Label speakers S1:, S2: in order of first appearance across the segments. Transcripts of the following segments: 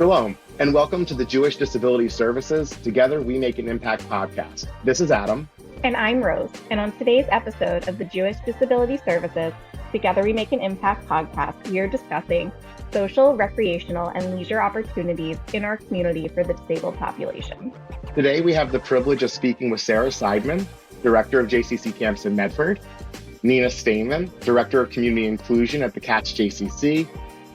S1: Shalom, and welcome to the Jewish Disability Services Together We Make an Impact podcast. This is Adam.
S2: And I'm Rose. And on today's episode of the Jewish Disability Services Together We Make an Impact podcast, we are discussing social, recreational, and leisure opportunities in our community for the disabled population.
S1: Today, we have the privilege of speaking with Sara Sideman, Director of JCC Camps in Medford, Nina Staiman, Director of Community Inclusion at the Katz JCC,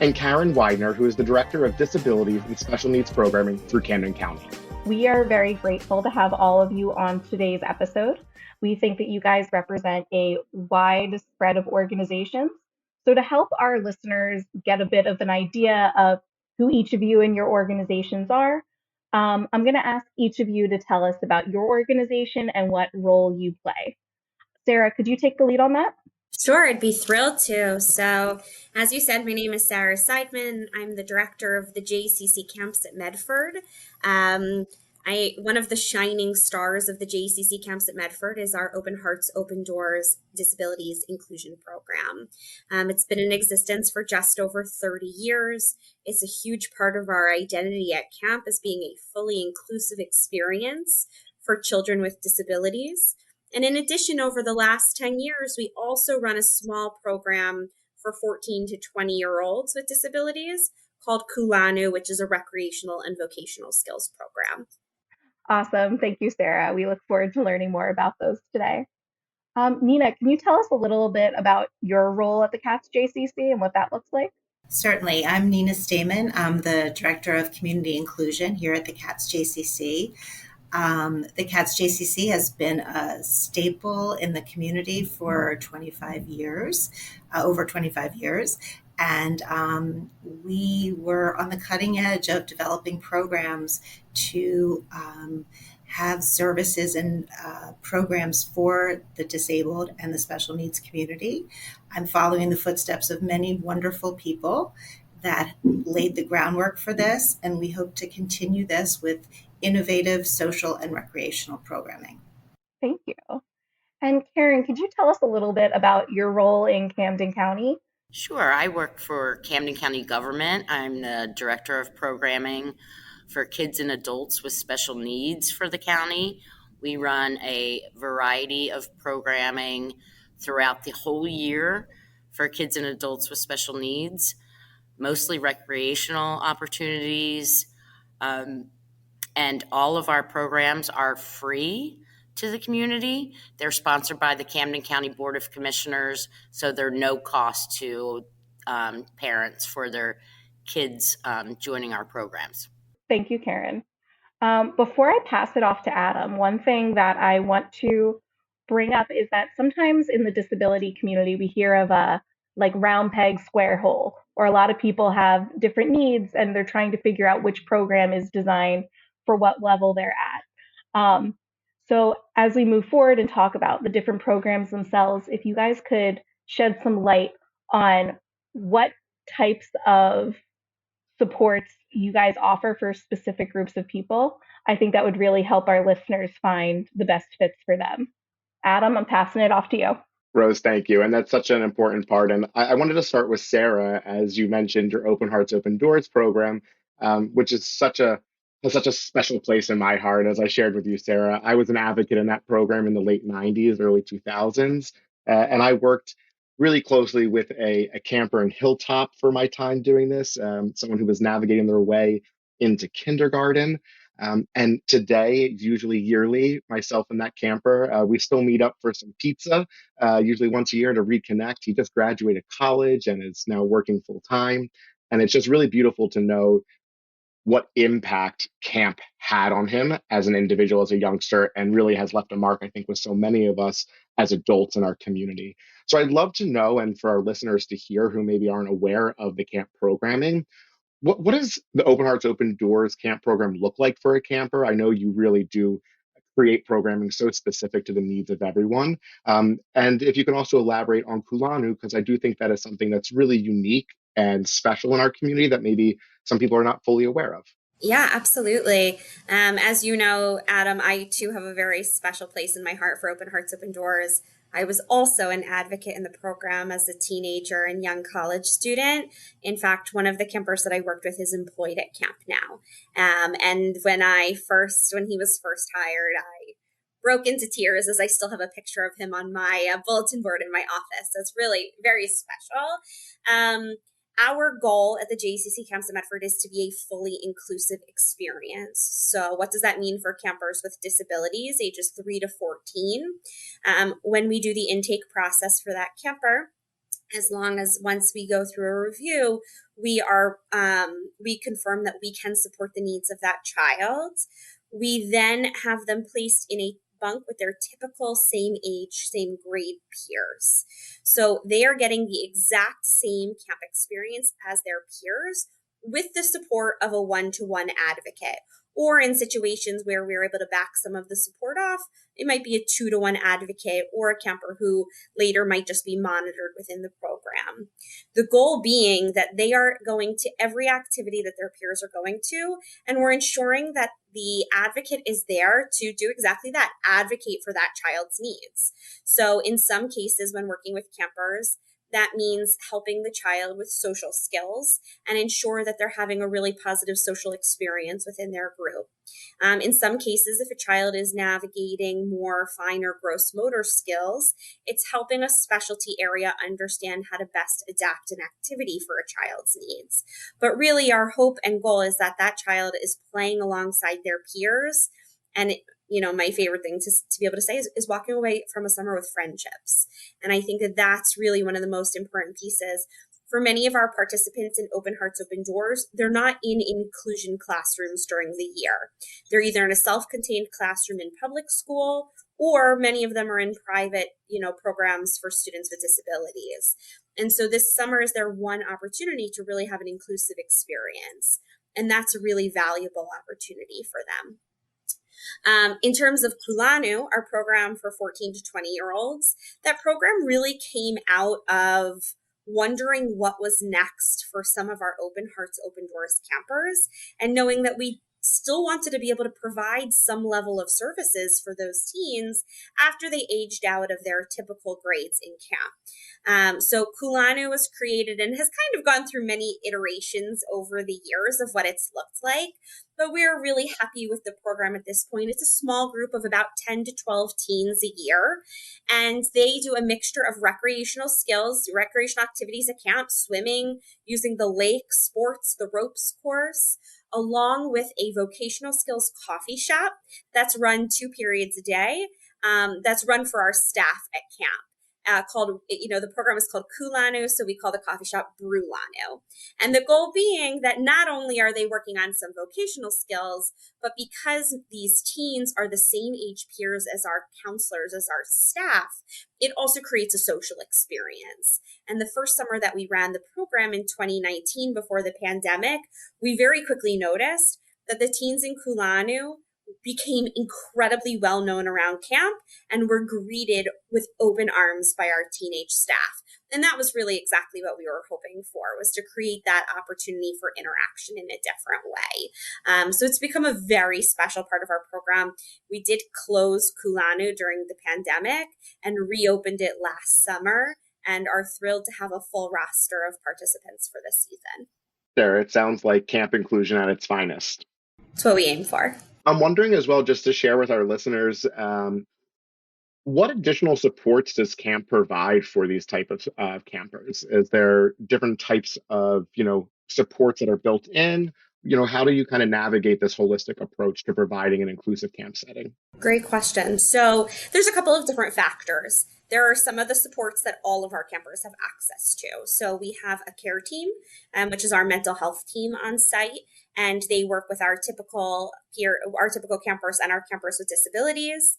S1: and Karen Weidner, who is the Director of Disabilities and Special Needs Programming through Camden County.
S2: We are very grateful to have all of you on today's episode. We think that you guys represent a wide spread of organizations. So to help our listeners get a bit of an idea of who each of you and your organizations are, I'm going to ask each of you to tell us about your organization and what role you play. Sara, could you take the lead on that?
S3: Sure, I'd be thrilled to. So, as you said, my name is Sara Sideman. I'm the director of the JCC Camps at Medford. One of the shining stars of the JCC Camps at Medford is our Open Hearts, Open Doors Disabilities Inclusion Program. It's been in existence for just over 30 years. It's a huge part of our identity at camp as being a fully inclusive experience for children with disabilities. And in addition, over the last 10 years, we also run a small program for 14 to 20-year-olds with disabilities called Coolanu, which is a recreational and vocational skills program.
S2: Awesome. Thank you, Sara. We look forward to learning more about those today. Nina, can you tell us a little bit about your role at the Katz JCC and what that looks like?
S4: Certainly. I'm Nina Staiman. I'm the Director of Community Inclusion here at the Katz JCC. The Katz JCC has been a staple in the community for 25 years, over 25 years. And we were on the cutting edge of developing programs to have services and programs for the disabled and the special needs community. I'm following the footsteps of many wonderful people that laid the groundwork for this, and we hope to continue this with innovative social and recreational programming.
S2: Thank you. And Karen, could you tell us a little bit about your role in Camden County?
S5: Sure. I work for Camden County government. I'm the Director of Programming for kids and adults with special needs for the county. We run a variety of programming throughout the whole year for kids and adults with special needs, mostly recreational opportunities, and all of our programs are free to the community. They're sponsored by the Camden County Board of Commissioners, so they're no cost to parents for their kids joining our programs.
S2: Thank you, Karen. Before I pass it off to Adam, one thing that I want to bring up is that sometimes in the disability community, we hear of a round peg, square hole, or a lot of people have different needs and they're trying to figure out which program is designed for what level they're at. So as we move forward and talk about the different programs themselves, if you guys could shed some light on what types of supports you guys offer for specific groups of people, I think that would really help our listeners find the best fits for them. Adam, I'm passing it off to you.
S1: Rose, thank you. And that's such an important part. And I wanted to start with Sara, as you mentioned, your Open Hearts, Open Doors program, which is such a special place in my heart. As I shared with you, Sara, I was an advocate in that program in the late 90s, early 2000s. And I worked really closely with a camper in Hilltop for my time doing this, someone who was navigating their way into kindergarten. And today, usually yearly, myself and that camper, we still meet up for some pizza, usually once a year to reconnect. He just graduated college and is now working full time. And it's just really beautiful to know what impact camp had on him as an individual, as a youngster, and really has left a mark, I think, with so many of us as adults in our community. So I'd love to know, and for our listeners to hear who maybe aren't aware of the camp programming, what does the Open Hearts, Open Doors camp program look like for a camper? I know you really do create programming so specific to the needs of everyone. And if you can also elaborate on Coolanu, because I do think that is something that's really unique and special in our community that maybe some people are not fully aware of.
S3: Yeah, absolutely. As you know, Adam, I too have a very special place in my heart for Open Hearts, Open Doors. I was also an advocate in the program as a teenager and young college student. In fact, one of the campers that I worked with is employed at camp now. And when he was first hired, I broke into tears as I still have a picture of him on my bulletin board in my office. So it's really very special. Our goal at the JCC Camps at Medford is to be a fully inclusive experience. So what does that mean for campers with disabilities, ages 3 to 14? When we do the intake process for that camper, as long as once we go through a review, we confirm that we can support the needs of that child. We then have them placed in a bunk with their typical same age, same grade peers. So they are getting the exact same camp experience as their peers with the support of a one-to-one advocate. Or in situations where we're able to back some of the support off, it might be a 2-to-1 advocate or a camper who later might just be monitored within the program. The goal being that they are going to every activity that their peers are going to, and we're ensuring that the advocate is there to do exactly that, advocate for that child's needs. So in some cases, when working with campers, that means helping the child with social skills and ensure that they're having a really positive social experience within their group. In some cases, if a child is navigating more fine or gross motor skills, it's helping a specialty area understand how to best adapt an activity for a child's needs. But really, our hope and goal is that that child is playing alongside their peers. And my favorite thing to be able to say is walking away from a summer with friendships. And I think that that's really one of the most important pieces. For many of our participants in Open Hearts, Open Doors, they're not in inclusion classrooms during the year. They're either in a self-contained classroom in public school, or many of them are in private, programs for students with disabilities. And so this summer is their one opportunity to really have an inclusive experience. And that's a really valuable opportunity for them. In terms of Coolanu, our program for 14 to 20-year-olds, that program really came out of wondering what was next for some of our Open Hearts, Open Doors campers, and knowing that we still wanted to be able to provide some level of services for those teens after they aged out of their typical grades in camp. So Coolanu was created and has kind of gone through many iterations over the years of what it's looked like, but we're really happy with the program at this point. It's a small group of about 10 to 12 teens a year, and they do a mixture of recreational skills, recreational activities at camp, swimming, using the lake, sports, the ropes course, along with a vocational skills coffee shop that's run 2 periods a day. That's run for our staff at camp. The program is called Coolanu, so we call the coffee shop Brewlanu. And the goal being that not only are they working on some vocational skills, but because these teens are the same age peers as our counselors, as our staff, it also creates a social experience. And the first summer that we ran the program in 2019 before the pandemic, we very quickly noticed that the teens in Coolanu became incredibly well known around camp and were greeted with open arms by our teenage staff. And that was really exactly what we were hoping for, was to create that opportunity for interaction in a different way. So it's become a very special part of our program. We did close Coolanu during the pandemic and reopened it last summer, and are thrilled to have a full roster of participants for this season.
S1: There, it sounds like camp inclusion at its finest.
S3: That's what we aim for.
S1: I'm wondering as well, just to share with our listeners, what additional supports does camp provide for these type of campers? Is there different types of, supports that are built in? How do you kind of navigate this holistic approach to providing an inclusive camp setting?
S3: Great question. So there's a couple of different factors. There are some of the supports that all of our campers have access to. So we have a care team, which is our mental health team on site, and they work with our typical campers and our campers with disabilities.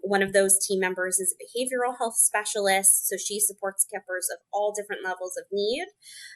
S3: One of those team members is a behavioral health specialist, so she supports campers of all different levels of need.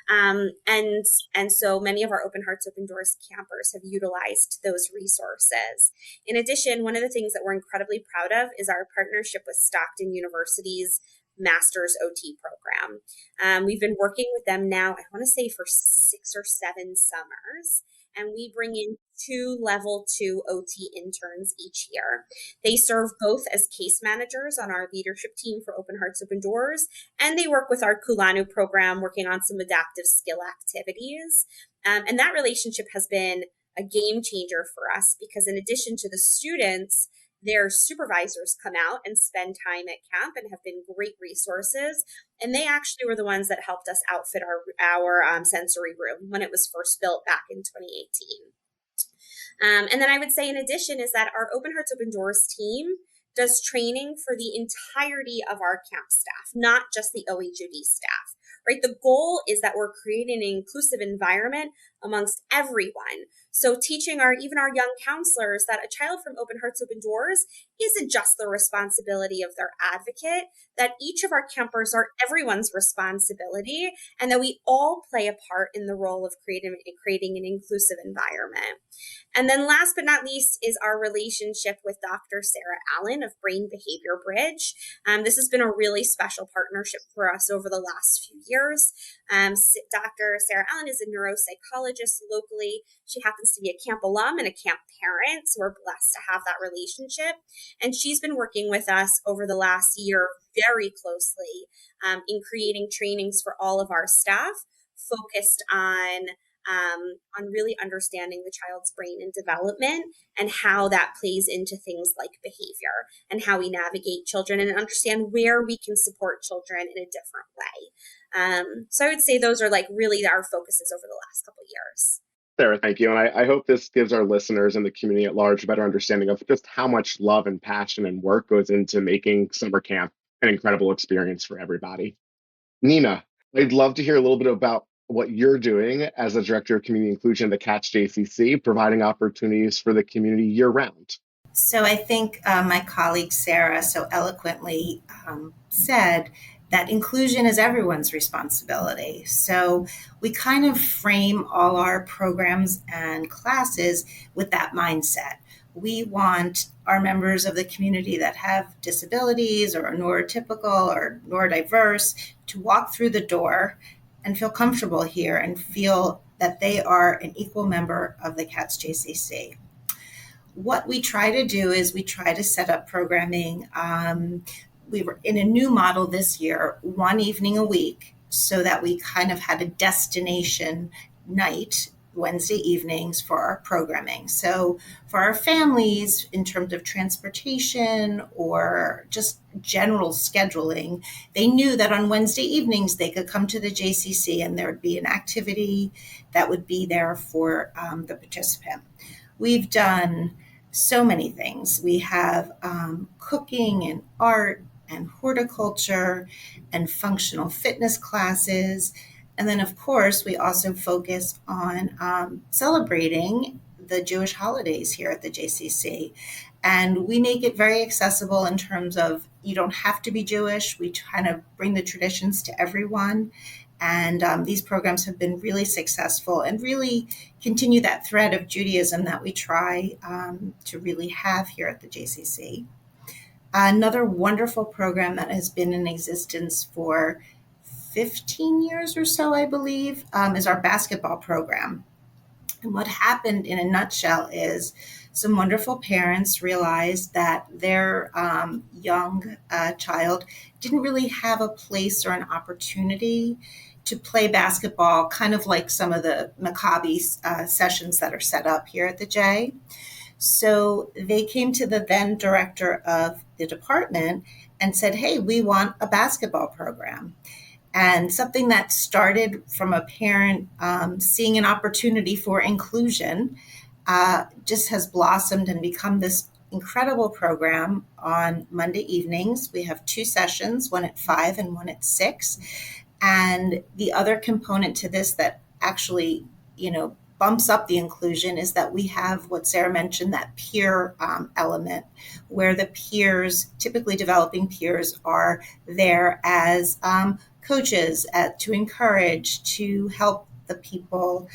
S3: And so many of our Open Hearts, Open Doors campers have utilized those resources. In addition, one of the things that we're incredibly proud of is our partnership with Stockton University's Master's OT program. We've been working with them now, I want to say, for 6 or 7 summers. and we bring in 2 level 2 OT interns each year. They serve both as case managers on our leadership team for Open Hearts, Open Doors, and they work with our Coolanu program, working on some adaptive skill activities. And that relationship has been a game changer for us because in addition to the students, their supervisors come out and spend time at camp and have been great resources. And they actually were the ones that helped us outfit our sensory room when it was first built back in 2018. And then I would say in addition is that our Open Hearts, Open Doors team does training for the entirety of our camp staff, not just the OHOD staff, right? The goal is that we're creating an inclusive environment amongst everyone. So teaching even our young counselors that a child from Open Hearts, Open Doors isn't just the responsibility of their advocate, that each of our campers are everyone's responsibility, and that we all play a part in the role of creating an inclusive environment. And then last but not least is our relationship with Dr. Sara Allen of Brain Behavior Bridge. This has been a really special partnership for us over the last few years. Dr. Sara Allen is a neuropsychologist locally. She happens to be a camp alum and a camp parent, so we're blessed to have that relationship. And she's been working with us over the last year very closely in creating trainings for all of our staff focused on really understanding the child's brain and development and how that plays into things like behavior and how we navigate children and understand where we can support children in a different way. So I would say those are like really our focuses over the last couple of years.
S1: Sarah, thank you. And I hope this gives our listeners and the community at large a better understanding of just how much love and passion and work goes into making summer camp an incredible experience for everybody. Nina, I'd love to hear a little bit about what you're doing as the Director of Community Inclusion at the Katz JCC, providing opportunities for the community year-round.
S4: So I think my colleague Sarah so eloquently said that inclusion is everyone's responsibility. So we kind of frame all our programs and classes with that mindset. We want our members of the community that have disabilities or are neurotypical or neurodiverse to walk through the door and feel comfortable here and feel that they are an equal member of the Katz JCC. What we try to do is we try to set up programming. We were in a new model this year, one evening a week, so that we kind of had a destination night, Wednesday evenings for our programming. So for our families, in terms of transportation or just general scheduling, they knew that on Wednesday evenings they could come to the JCC and there would be an activity that would be there for the participant. We've done so many things. We have cooking and art and horticulture and functional fitness classes. And then, of course, we also focus on celebrating the Jewish holidays here at the JCC. And we make it very accessible in terms of you don't have to be Jewish. We kind of bring the traditions to everyone. And these programs have been really successful and really continue that thread of Judaism that we try to really have here at the JCC. Another wonderful program that has been in existence for 15 years or so, I believe, is our basketball program. And what happened in a nutshell is some wonderful parents realized that their young child didn't really have a place or an opportunity to play basketball, kind of like some of the Maccabi sessions that are set up here at the J. So they came to the then director of the department and said, hey, we want a basketball program. And something that started from a parent seeing an opportunity for inclusion just has blossomed and become this incredible program on Monday evenings. We have 2 sessions, one at 5 and one at 6. And the other component to this that actually, bumps up the inclusion is that we have what Sarah mentioned, that peer element, where the peers, typically developing peers, are there as coaches to encourage, to help the people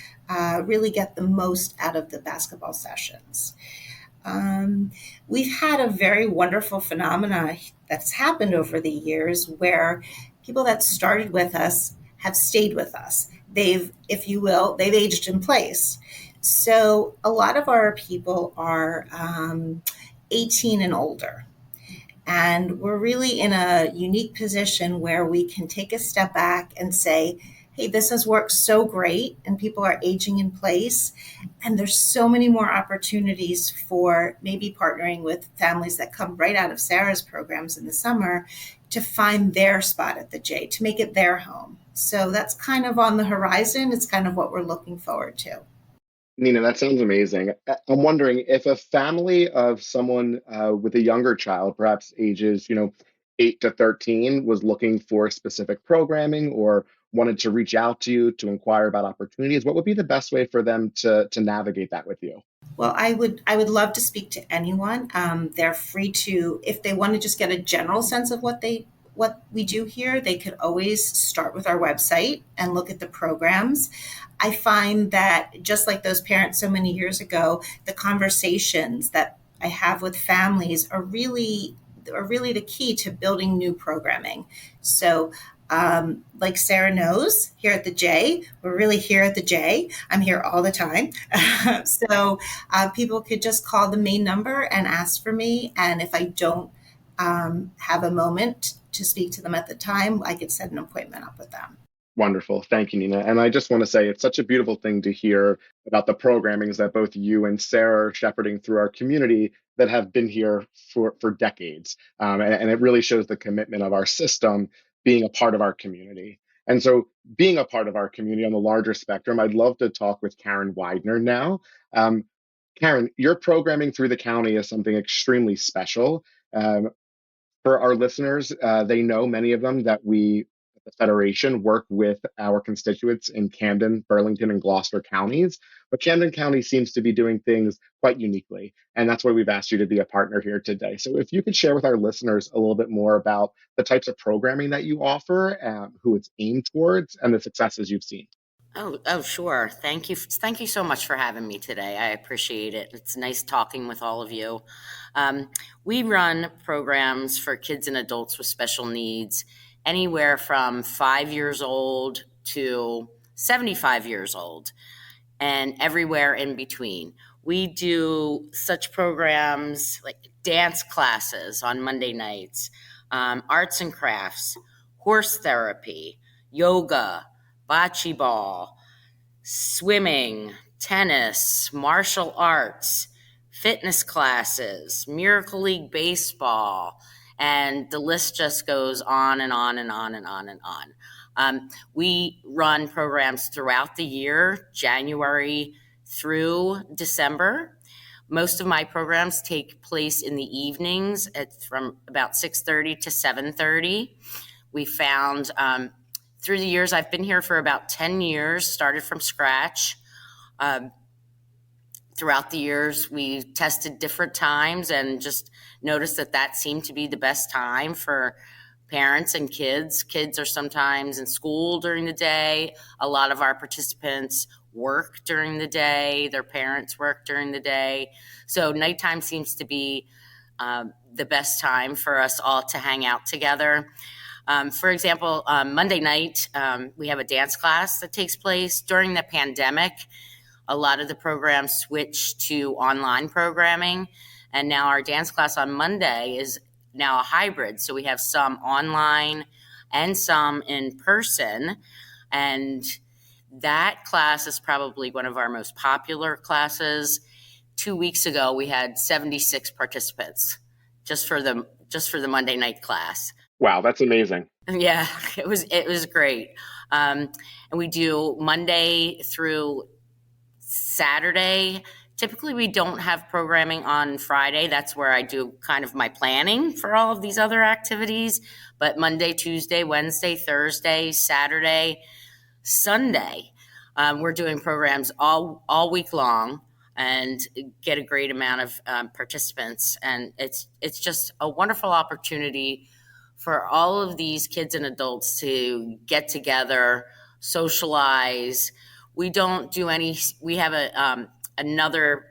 S4: really get the most out of the basketball sessions. We've had a very wonderful phenomena that's happened over the years where people that started with us have stayed with us. They've, if you will, they've aged in place. So a lot of our people are 18 and older. And we're really in a unique position where we can take a step back and say, hey, this has worked so great, and people are aging in place. And there's so many more opportunities for maybe partnering with families that come right out of Sarah's programs in the summer to find their spot at the J, to make it their home. So that's kind of on the horizon. It's kind of what we're looking forward to.
S1: Nina, that sounds amazing. I'm wondering if a family of someone with a younger child, perhaps ages, 8 to 13, was looking for specific programming or wanted to reach out to you to inquire about opportunities, what would be the best way for them to navigate that with you?
S4: Well, I would love to speak to anyone. They're free to, if they want to just get a general sense of what we do here, they could always start with our website and look at the programs. I find that just like those parents so many years ago, the conversations that I have with families are really the key to building new programming. So like Sarah knows, here at the J, we're really here at the J. I'm here all the time. So people could just call the main number and ask for me. And if I don't have a moment to speak to them at the time, I could set an appointment up with them.
S1: Wonderful. Thank you, Nina. And I just want to say it's such a beautiful thing to hear about the programmings that both you and Sarah are shepherding through our community that have been here for decades. And it really shows the commitment of our system being a part of our community. And so, being a part of our community on the larger spectrum, I'd love to talk with Karen Weidner now. Um, Karen, your programming through the county is something extremely special. Um, for our listeners, they know, many of them, that we at the Federation work with our constituents in Camden, Burlington, and Gloucester counties. But Camden County seems to be doing things quite uniquely. And that's why we've asked you to be a partner here today. So if you could share with our listeners a little bit more about the types of programming that you offer, who it's aimed towards, and the successes you've seen.
S5: Oh, sure. Thank you. Thank you so much for having me today. I appreciate it. It's nice talking with all of you. We run programs for kids and adults with special needs, anywhere from 5 years old to 75 years old, and everywhere in between. We do such programs like dance classes on Monday nights, arts and crafts, horse therapy, yoga, bocce ball, swimming, tennis, martial arts, fitness classes, Miracle League baseball, and the list just goes on and on and on and on and on. We run programs throughout the year, January through December. Most of my programs take place in the evenings from about 6:30 to 7:30. We found through the years, I've been here for about 10 years, started from scratch. Throughout the years, we tested different times and just noticed that seemed to be the best time for parents and kids. Kids are sometimes in school during the day. A lot of our participants work during the day. Their parents work during the day. So nighttime seems to be the best time for us all to hang out together. For example, Monday night, we have a dance class that takes place. During the pandemic, a lot of the programs switched to online programming, and now our dance class on Monday is now a hybrid. So we have some online and some in person, and that class is probably one of our most popular classes. 2 weeks ago, we had 76 participants just for the Monday night class.
S1: Wow, that's amazing.
S5: Yeah, it was great. And we do Monday through Saturday. Typically, we don't have programming on Friday. That's where I do kind of my planning for all of these other activities. But Monday, Tuesday, Wednesday, Thursday, Saturday, Sunday, we're doing programs all week long and get a great amount of participants. And it's just a wonderful opportunity for all of these kids and adults to get together, socialize. We don't do we have another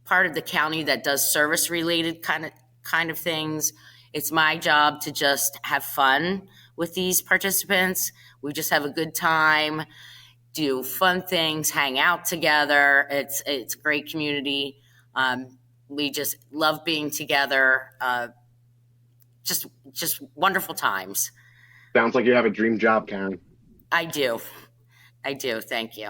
S5: part of the county that does service related kind of things. It's my job to just have fun with these participants. We just have a good time, do fun things, hang out together. It's a great community. We just love being together. Just wonderful times.
S1: Sounds like you have a dream job, Karen.
S5: I do. I do. Thank you.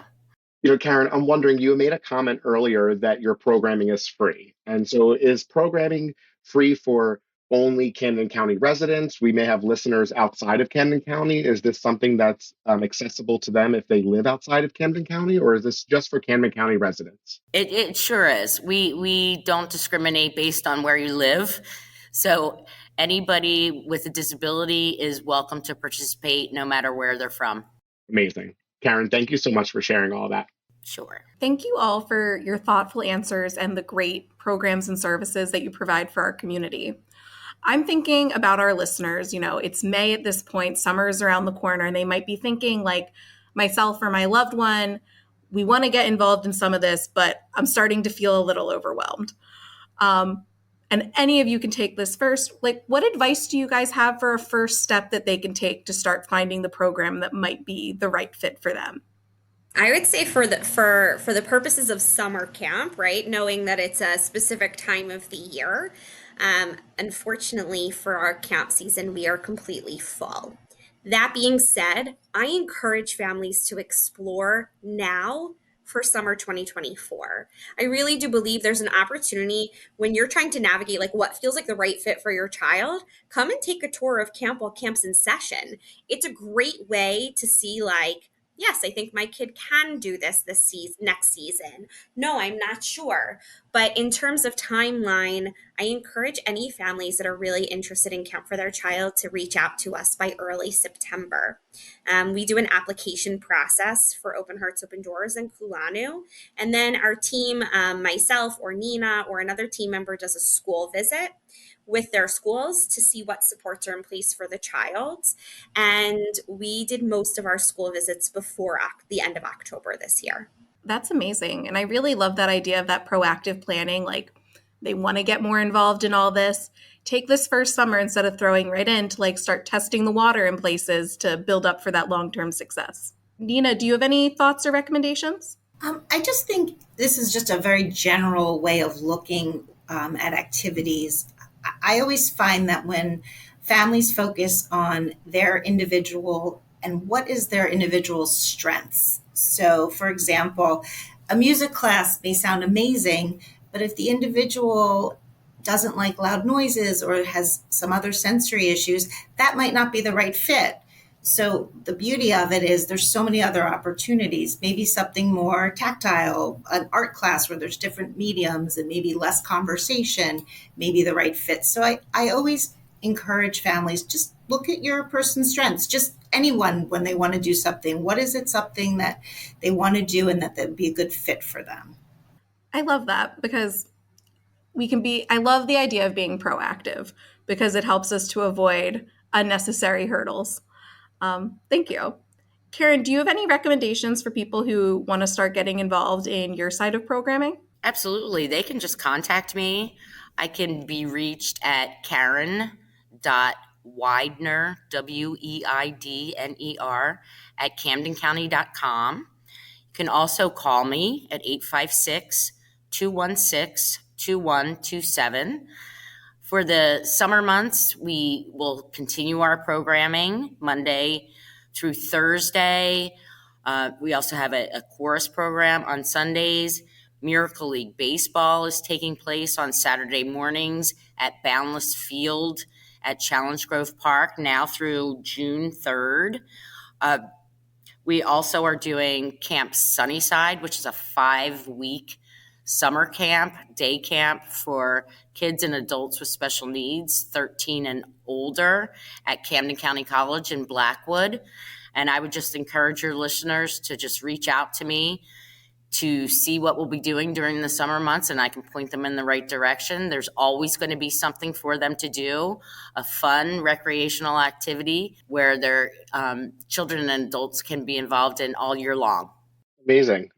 S1: Karen, I'm wondering, you made a comment earlier that your programming is free. And so is programming free for only Camden County residents? We may have listeners outside of Camden County. Is this something that's accessible to them if they live outside of Camden County, or is this just for Camden County residents?
S5: It sure is. We don't discriminate based on where you live. So anybody with a disability is welcome to participate no matter where they're from.
S1: Amazing. Karen, thank you so much for sharing all that.
S5: Sure.
S2: Thank you all for your thoughtful answers and the great programs and services that you provide for our community. I'm thinking about our listeners. It's May at this point, summer's around the corner, and they might be thinking, like myself or my loved one, we want to get involved in some of this, but I'm starting to feel a little overwhelmed. And any of you can take this first. Like, what advice do you guys have for a first step that they can take to start finding the program that might be the right fit for them?
S3: I would say for the purposes of summer camp, right, knowing that it's a specific time of the year, unfortunately for our camp season, we are completely full. That being said, I encourage families to explore now for summer 2024. I really do believe there's an opportunity when you're trying to navigate like what feels like the right fit for your child. Come and take a tour of camp while camp's in session. It's a great way to see like, yes, I think my kid can do this next season. No, I'm not sure. But in terms of timeline, I encourage any families that are really interested in camp for their child to reach out to us by early September. We do an application process for Open Hearts, Open Doors and Coolanu. And then our team, myself or Nina or another team member does a school visit with their schools to see what supports are in place for the child. And we did most of our school visits before the end of October this year.
S2: That's amazing. And I really love that idea of that proactive planning. Like, they want to get more involved in all this. Take this first summer instead of throwing right in to like start testing the water in places to build up for that long-term success. Nina, do you have any thoughts or recommendations?
S4: I just think this is just a very general way of looking at activities. I always find that when families focus on their individual and what is their individual strengths. So, for example, a music class may sound amazing, but if the individual doesn't like loud noises or has some other sensory issues, that might not be the right fit. So the beauty of it is there's so many other opportunities, maybe something more tactile, an art class where there's different mediums and maybe less conversation, maybe the right fit. So I always encourage families, just look at your person's strengths, just anyone when they want to do something. What is it something that they want to do and that would be a good fit for them?
S2: I love that because I love the idea of being proactive because it helps us to avoid unnecessary hurdles. Thank you. Karen, do you have any recommendations for people who want to start getting involved in your side of programming?
S5: Absolutely. They can just contact me. I can be reached at Karen.Weidner, Weidner, at CamdenCounty.com. You can also call me at 856-216-2127. For the summer months, we will continue our programming Monday through Thursday. We also have a chorus program on Sundays. Miracle League Baseball is taking place on Saturday mornings at Boundless Field at Challenge Grove Park now through June 3rd. We also are doing Camp Sunnyside, which is a 5-week summer camp, day camp for kids and adults with special needs, 13 and older, at Camden County College in Blackwood. And I would just encourage your listeners to just reach out to me to see what we'll be doing during the summer months, and I can point them in the right direction. There's always going to be something for them to do, a fun recreational activity where their children and adults can be involved in all year long.
S1: Amazing.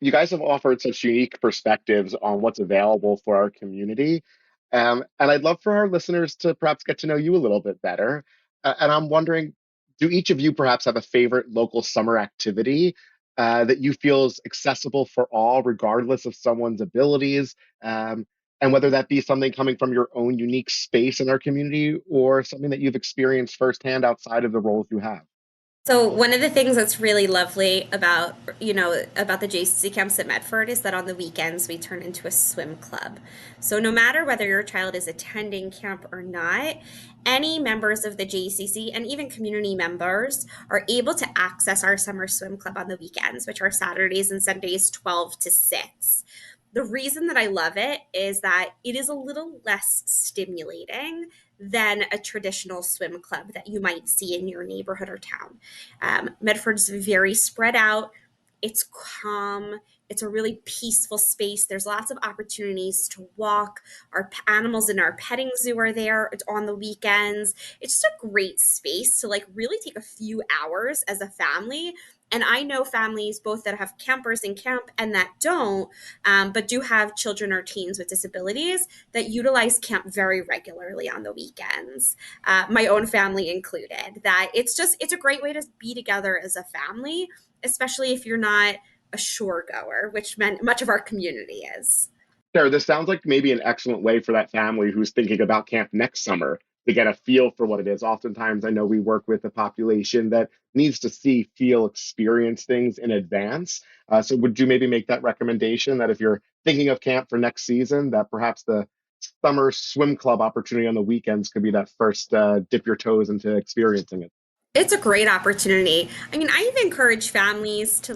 S1: You guys have offered such unique perspectives on what's available for our community. And I'd love for our listeners to perhaps get to know you a little bit better. And I'm wondering, do each of you perhaps have a favorite local summer activity that you feel is accessible for all, regardless of someone's abilities. And whether that be something coming from your own unique space in our community or something that you've experienced firsthand outside of the roles you have.
S3: So one of the things that's really lovely about, about the JCC camps at Medford is that on the weekends we turn into a swim club. So no matter whether your child is attending camp or not, any members of the JCC and even community members are able to access our summer swim club on the weekends, which are Saturdays and Sundays 12 to 6. The reason that I love it is that it is a little less stimulating than a traditional swim club that you might see in your neighborhood or town. Medford's very spread out. It's calm. It's a really peaceful space. There's lots of opportunities to walk. Our animals in our petting zoo are there. It's on the weekends. It's just a great space to really take a few hours as a family. And I know families both that have campers in camp and that don't, but do have children or teens with disabilities that utilize camp very regularly on the weekends, my own family included. That it's a great way to be together as a family, especially if you're not a shore goer, which much of our community is.
S1: Sarah, this sounds like maybe an excellent way for that family who's thinking about camp next summer to get a feel for what it is. Oftentimes, I know we work with a population that needs to see, feel, experience things in advance. So, would you maybe make that recommendation that if you're thinking of camp for next season, that perhaps the summer swim club opportunity on the weekends could be that first dip your toes into experiencing it?
S3: It's a great opportunity. I mean, I even encourage families to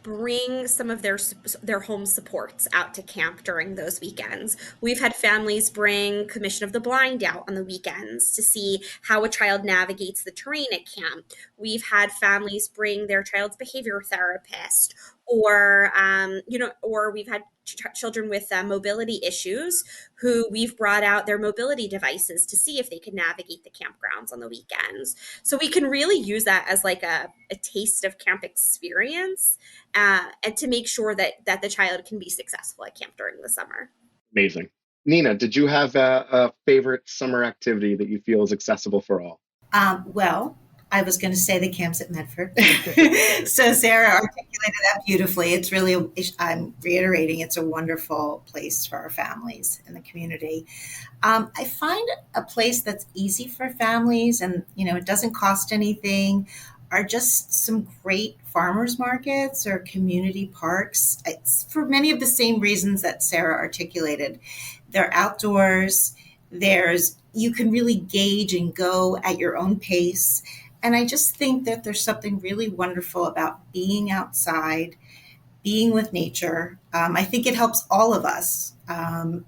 S3: bring some of their home supports out to camp during those weekends. We've had families bring Commission of the Blind out on the weekends to see how a child navigates the terrain at camp. We've had families bring their child's behavior therapist, or we've had children with mobility issues who we've brought out their mobility devices to see if they can navigate the campgrounds on the weekends. So we can really use that as a taste of camp experience, and to make sure that the child can be successful at camp during the summer.
S1: Amazing. Nina, did you have a favorite summer activity that you feel is accessible for all?
S4: Well, I was going to say the camps at Medford. So Sarah articulated that beautifully. It's really, I'm reiterating, it's a wonderful place for our families in the community. I find a place that's easy for families and, it doesn't cost anything are just some great farmers markets or community parks. It's for many of the same reasons that Sarah articulated. They're outdoors. You can really gauge and go at your own pace. And I just think that there's something really wonderful about being outside, being with nature. I think it helps all of us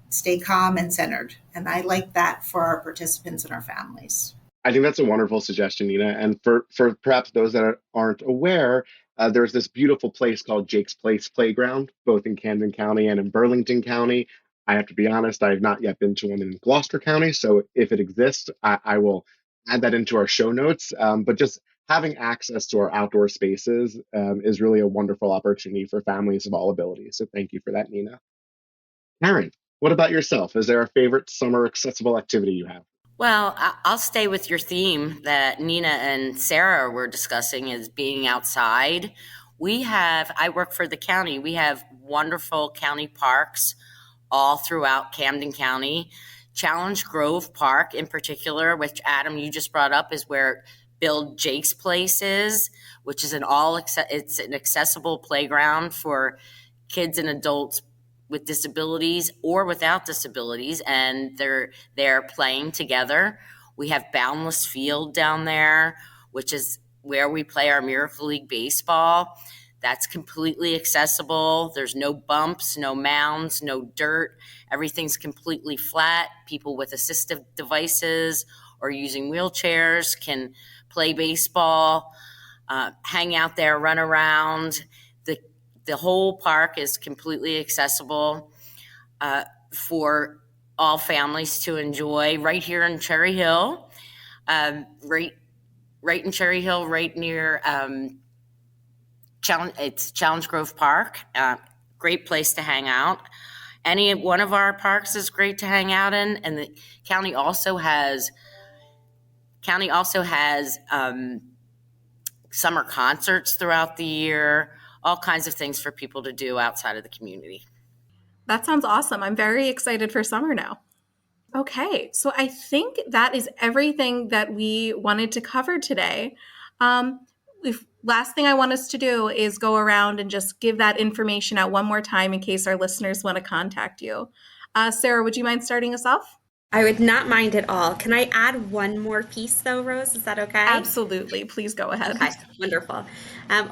S4: stay calm and centered. And I like that for our participants and our families.
S1: I think that's a wonderful suggestion, Nina. And for perhaps those that aren't aware, there's this beautiful place called Jake's Place Playground, both in Camden County and in Burlington County. I have to be honest, I have not yet been to one in Gloucester County. So if it exists, I will add that into our show notes. But just having access to our outdoor spaces is really a wonderful opportunity for families of all abilities. So thank you for that, Nina. Karen, what about yourself? Is there a favorite summer accessible activity you have?
S5: Well, I'll stay with your theme that Nina and Sarah were discussing is being outside. I work for the county. We have wonderful county parks all throughout Camden County. Challenge Grove Park in particular, which Adam, you just brought up, is where Bill Jake's Place is, which is it's an accessible playground for kids and adults with disabilities or without disabilities, and they're playing together. We have Boundless Field down there, which is where we play our Miracle League baseball. That's completely accessible. There's no bumps, no mounds, no dirt. Everything's completely flat. People with assistive devices or using wheelchairs can play baseball, hang out there, run around. The whole park is completely accessible for all families to enjoy right here in Cherry Hill, right in Cherry Hill, right near Challenge Grove Park. Great place to hang out. Any one of our parks is great to hang out in, and the county also has summer concerts throughout the year. all kinds of things for people to do outside of the community.
S2: That sounds awesome. I'm very excited for summer now. Okay, so I think that is everything that we wanted to cover today. Last thing I want us to do is go around and just give that information out one more time in case our listeners want to contact you. Sarah, would you mind starting us off?
S3: I would not mind at all. Can I add one more piece though, Rose? Is that okay?
S2: Absolutely. Please go ahead.
S3: Okay, wonderful.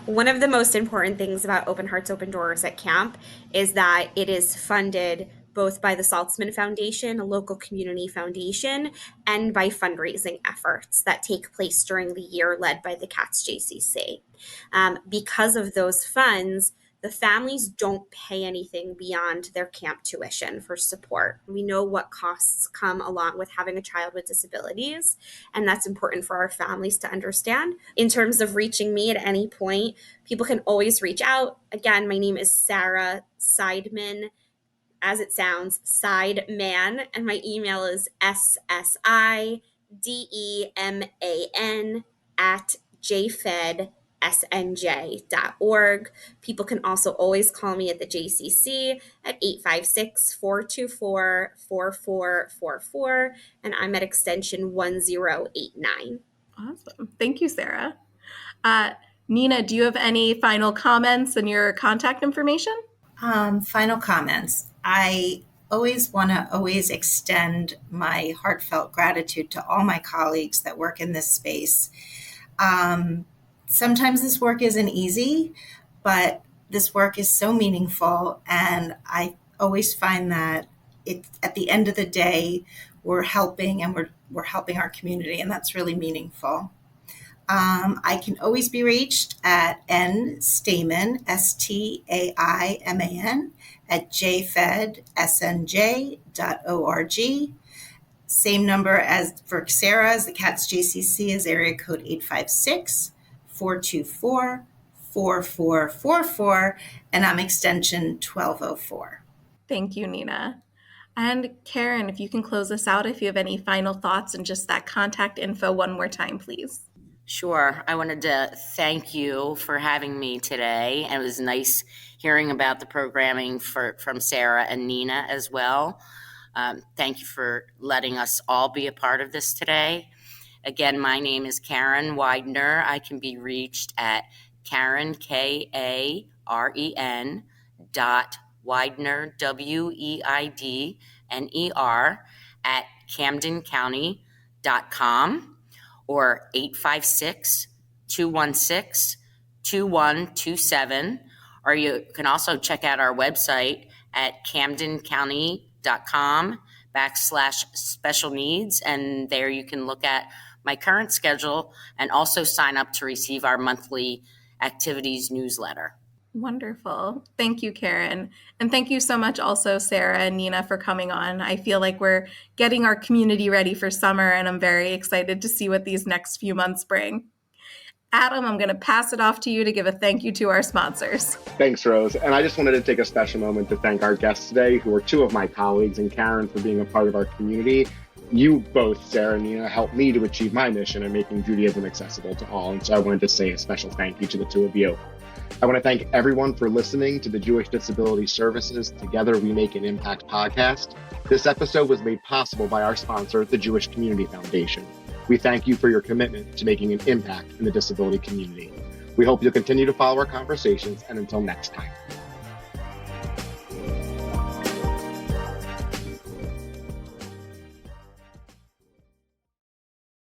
S3: One of the most important things about Open Hearts, Open Doors at camp is that it is funded both by the Saltzman Foundation, a local community foundation, and by fundraising efforts that take place during the year led by the Katz JCC. Because of those funds, the families don't pay anything beyond their camp tuition for support. We know what costs come along with having a child with disabilities, and that's important for our families to understand. In terms of reaching me at any point, people can always reach out. Again, my name is Sara Sideman, as it sounds, Sideman, and my email is ssideman@jfedsnj.org. People can also always call me at the JCC at 856-424-4444, and I'm at extension 1089.
S2: Awesome. Thank you, Sarah. Nina, do you have any final comments and your contact information?
S4: Final comments. I always want to extend my heartfelt gratitude to all my colleagues that work in this space. Sometimes this work isn't easy, but this work is so meaningful, and I always find that at the end of the day, we're helping, and we're helping our community, and that's really meaningful. I can always be reached at nstaiman, Staiman, at jfedsnj.org. Same number as for Sarah, as the Katz JCC, is area code 856-424-4444, and I'm extension 1204.
S2: Thank you, Nina. And Karen, if you can close us out, if you have any final thoughts and just that contact info one more time, please.
S5: Sure. I wanted to thank you for having me today. It was nice hearing about the programming from Sarah and Nina as well. Thank you for letting us all be a part of this today. Again, my name is Karen Weidner. I can be reached at Karen, Karen, Weidner, Weidner, at CamdenCounty.com. or 856-216-2127. Or you can also check out our website at camdencounty.com/special needs. And there you can look at my current schedule and also sign up to receive our monthly activities newsletter.
S2: Wonderful. Thank you, Karen. And thank you so much also, Sarah and Nina, for coming on. I feel like we're getting our community ready for summer, and I'm very excited to see what these next few months bring. Adam, I'm going to pass it off to you to give a thank you to our sponsors.
S1: Thanks, Rose. And I just wanted to take a special moment to thank our guests today, who are two of my colleagues, and Karen for being a part of our community. You both, Sarah and Nina, helped me to achieve my mission of making Judaism accessible to all. And so I wanted to say a special thank you to the two of you. I want to thank everyone for listening to the Jewish Disability Services Together We Make an Impact podcast. This episode was made possible by our sponsor, the Jewish Community Foundation. We thank you for your commitment to making an impact in the disability community. We hope you'll continue to follow our conversations, and until next time.